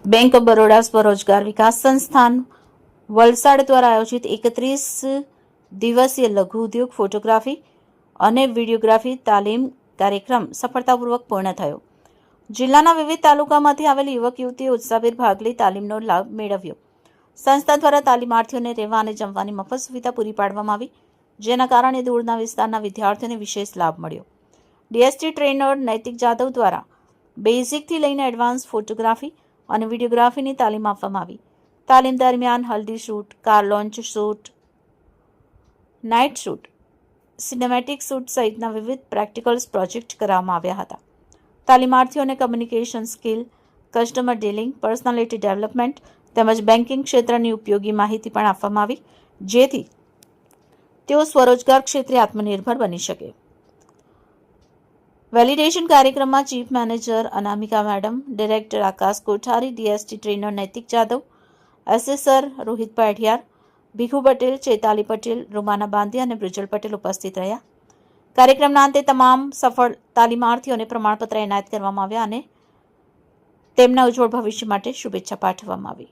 Bank of Baroda સ્વરોજગાર વિકાસ સંસ્થાન વલસાડ દ્વારા આયોજિત 31 દિવસીય લઘુ ઉદ્યોગ ફોટોગ્રાફી અને વિડીયોગ્રાફી તાલીમ કાર્યક્રમ સફળતાપૂર્વક પૂર્ણ થયો. જિલ્લાના વિવિધ તાલુકામાંથી આવેલ યુવક યુવતીઓ ઉત્સાહભેર ભાગ લઈ તાલીમનો લાભ મેળવ્યો. સંસ્થા દ્વારા તાલીમાર્થીઓને રહેવા અને જમવાની મફત સુવિધા પૂરી પાડવામાં આવી, જેના કારણે દૂરના વિસ્તારના વિદ્યાર્થીઓને વિશેષ લાભ મળ્યો. ડીએસટી ટ્રેનર નૈતિક જાદવ દ્વારા બેઝિકથી લઈને એડવાન્સ ફોટોગ્રાફી અને વિડીયોગ્રાફીની તાલીમ આપવામાં આવી. તાલીમ દરમિયાન haldi shoot, car launch shoot, night shoot, cinematic shoot સહિતના વિવિધ પ્રેક્ટિકલ્સ પ્રોજેક્ટ કરવામાં આવ્યા હતા. તાલીમાર્થીઓને communication skill, customer dealing, personality development તેમજ બેન્કિંગ ક્ષેત્રની ઉપયોગી માહિતી પણ આપવામાં આવી, જેથી તેઓ સ્વરોજગાર ક્ષેત્રે આત્મનિર્ભર બની શકે. વેલિડેશન કાર્યક્રમમાં ચીફ મેનેજર અનામિકા મેડમ, ડિરેક્ટર આકાશ કોઠારી, ડીએસટી ટ્રેનર નૈતિક જાદવ, એસેસર રોહિતભાઈ અઢિયાર, ભીખુ પટેલ, ચેતાલી પટેલ, રૂમાના બાંધી અને બ્રિજલ પટેલ ઉપસ્થિત રહ્યા. કાર્યક્રમના અંતે તમામ સફળ તાલીમાર્થીઓને પ્રમાણપત્ર એનાયત કરવામાં આવ્યા અને તેમના ઉજ્જવળ ભવિષ્ય માટે શુભેચ્છા પાઠવવામાં આવી.